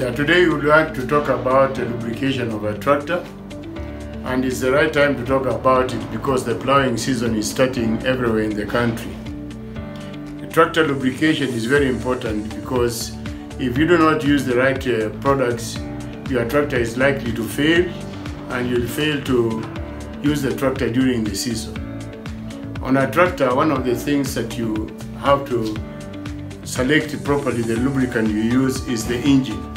Yeah, today we would like to talk about the lubrication of a tractor, and it's the right time to talk about it because the plowing season is starting everywhere in the country. The tractor lubrication is very important because if you do not use the right products, your tractor is likely to fail and you'll fail to use the tractor during the season. On a tractor, one of the things that you have to select properly the lubricant you use is the engine.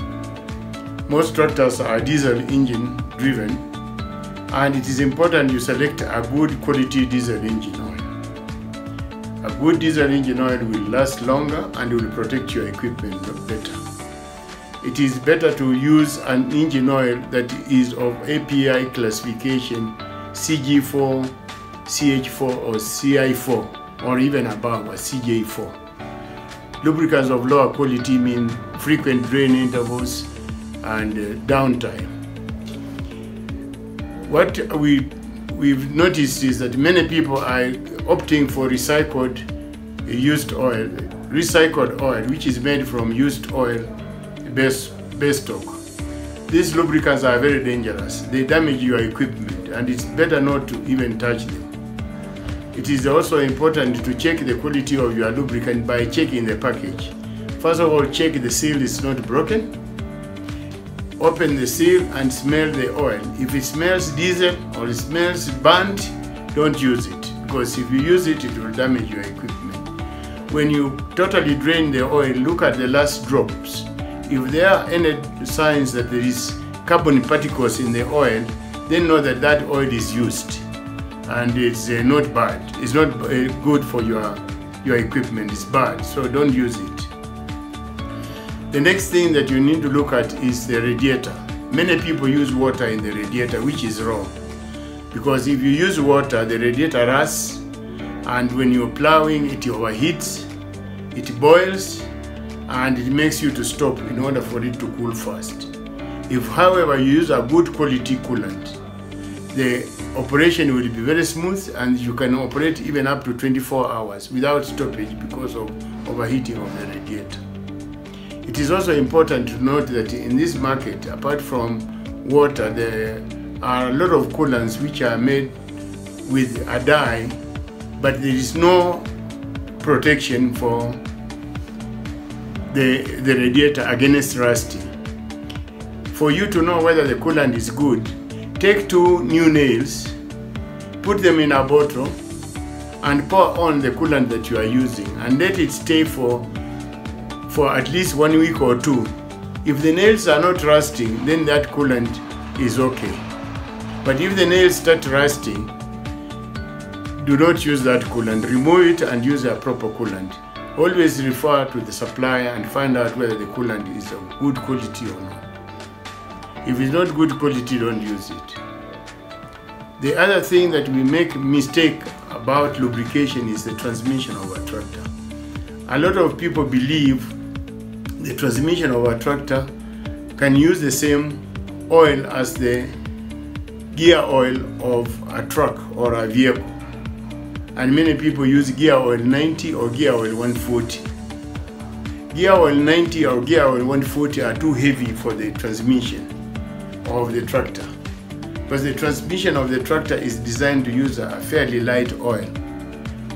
Most tractors are diesel engine driven, and it is important you select a good quality diesel engine oil. A good diesel engine oil will last longer and will protect your equipment better. It is better to use an engine oil that is of API classification CG4, CH4 or CI4, or even above a CJ4. Lubricants of lower quality mean frequent drain intervals and downtime. What we've noticed is that many people are opting for recycled oil, which is made from used oil base stock. These lubricants are very dangerous. They damage your equipment, and it's better not to even touch them. It is also important to check the quality of your lubricant by checking the package. First of all, check the seal is not broken. Open the seal and smell the oil. If it smells diesel or it smells burnt, don't use it, because if you use it, it will damage your equipment. When you totally drain the oil, look at the last drops. If there are any signs that there is carbon particles in the oil, then know that that oil is used and it's not bad. It's not good for your equipment. It's bad, so don't use it. The next thing that you need to look at is the radiator. Many people use water in the radiator, which is wrong, because if you use water, the radiator rusts, and when you're plowing, it overheats, it boils, and it makes you to stop in order for it to cool fast. If, however, you use a good quality coolant, the operation will be very smooth and you can operate even up to 24 hours without stoppage because of overheating of the radiator. It is also important to note that in this market, apart from water, there are a lot of coolants which are made with a dye, but there is no protection for the radiator against rusting. For you to know whether the coolant is good, take 2 new nails, put them in a bottle, and pour on the coolant that you are using, and let it stay for at least 1 week or 2. If the nails are not rusting, then that coolant is okay. But if the nails start rusting, do not use that coolant. Remove it and use a proper coolant. Always refer to the supplier and find out whether the coolant is of good quality or not. If it's not good quality, don't use it. The other thing that we make mistake about lubrication is the transmission of a tractor. A lot of people believe the transmission of a tractor can use the same oil as the gear oil of a truck or a vehicle. And many people use gear oil 90 or gear oil 140. Gear oil 90 or gear oil 140 are too heavy for the transmission of the tractor, because the transmission of the tractor is designed to use a fairly light oil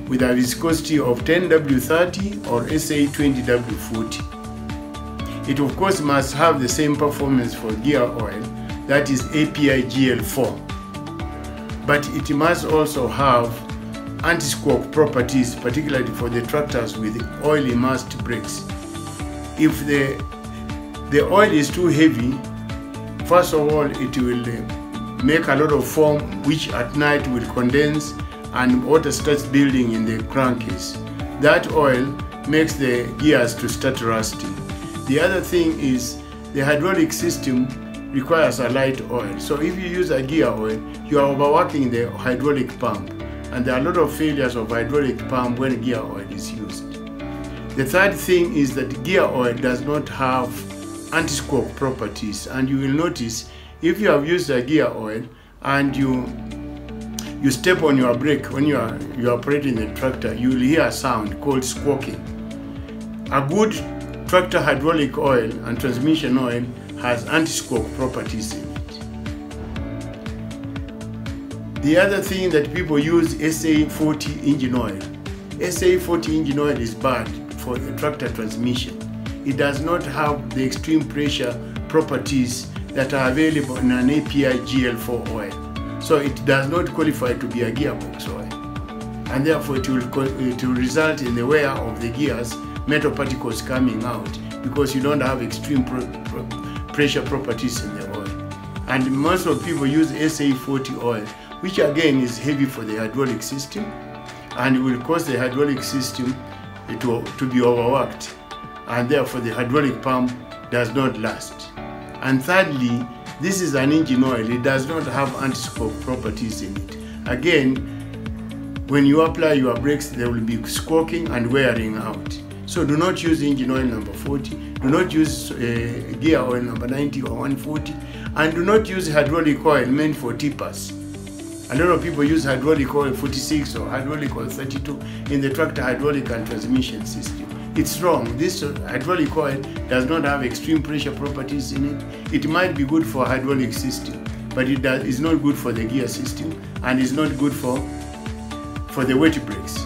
with a viscosity of 10W30 or SA20W40. It of course must have the same performance for gear oil, that is API GL4, but it must also have anti-squawk properties, particularly for the tractors with oil immersed brakes. If the oil is too heavy, first of all, it will make a lot of foam, which at night will condense and water starts building in the crankcase. That oil makes the gears to start rusting. The other thing is the hydraulic system requires a light oil. So if you use a gear oil, you are overworking the hydraulic pump, and there are a lot of failures of hydraulic pump when gear oil is used. The third thing is that gear oil does not have anti-squawk properties, and you will notice if you have used a gear oil and you step on your brake when you are operating the tractor, you will hear a sound called squawking. A good tractor hydraulic oil and transmission oil has anti-squawk properties in it. The other thing that people use SA40 engine oil. SA40 engine oil is bad for the tractor transmission. It does not have the extreme pressure properties that are available in an API GL4 oil. So it does not qualify to be a gearbox oil. And therefore it will result in the wear of the gears, metal particles coming out, because you don't have extreme pressure properties in the oil. And most of people use SA40 oil, which again is heavy for the hydraulic system, and it will cause the hydraulic system to be overworked, and therefore the hydraulic pump does not last. And thirdly, this is an engine oil. It does not have anti-squawk properties in it. Again, when you apply your brakes, there will be squawking and wearing out. So do not use engine oil number 40, do not use gear oil number 90 or 140, and do not use hydraulic oil meant for tippers. A lot of people use hydraulic oil 46 or hydraulic oil 32 in the tractor hydraulic and transmission system. It's wrong. This hydraulic oil does not have extreme pressure properties in it. It might be good for a hydraulic system, but is not good for the gear system, and is not good for the wet brakes.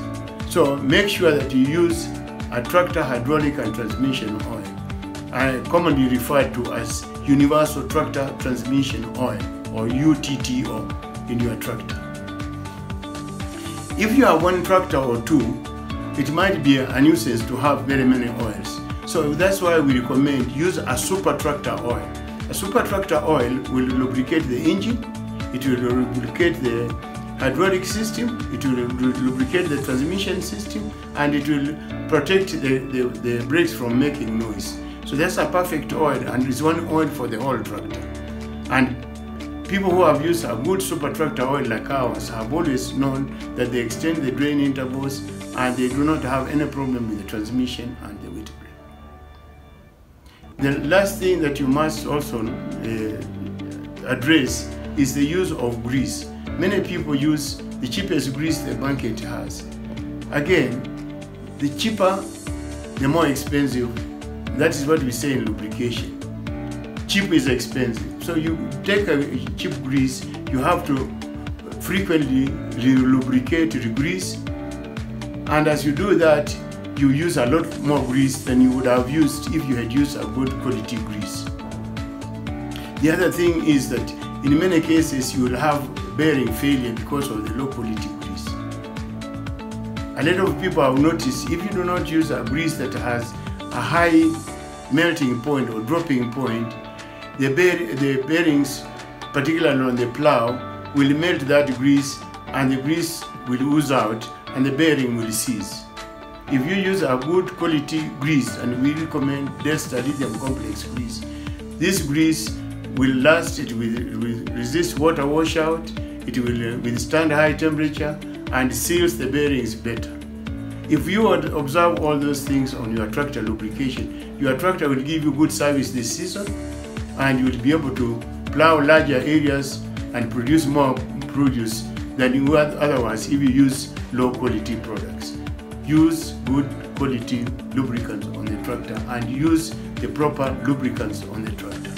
So make sure that you use a tractor hydraulic and transmission oil, commonly referred to as Universal Tractor Transmission Oil, or UTTO, in your tractor. If you have one tractor or two, it might be a nuisance to have very many oils. So that's why we recommend use a super tractor oil. A super tractor oil will lubricate the engine, it will lubricate the hydraulic system, it will lubricate the transmission system, and it will protect the brakes from making noise. So that's a perfect oil, and it's one oil for the whole tractor. And people who have used a good super tractor oil like ours have always known that they extend the drain intervals, and they do not have any problem with the transmission and the wet brake. The last thing that you must also address is the use of grease. Many people use the cheapest grease the market has. Again, the cheaper, the more expensive. That is what we say in lubrication. Cheap is expensive. So you take a cheap grease, you have to frequently lubricate, regrease, and as you do that, you use a lot more grease than you would have used if you had used a good quality grease. The other thing is that in many cases you will have bearing failure because of the low quality grease. A lot of people have noticed if you do not use a grease that has a high melting point or dropping point, the bearings, particularly on the plow, will melt that grease, and the grease will ooze out and the bearing will seize. If you use a good quality grease, and we recommend Delta lithium complex grease, this grease will last, it will resist water washout, it will withstand high temperature, and seals the bearings better. If you would observe all those things on your tractor lubrication, your tractor will give you good service this season, and you will be able to plow larger areas and produce more produce than you would otherwise if you use low quality products. Use good quality lubricants on the tractor, and use the proper lubricants on the tractor.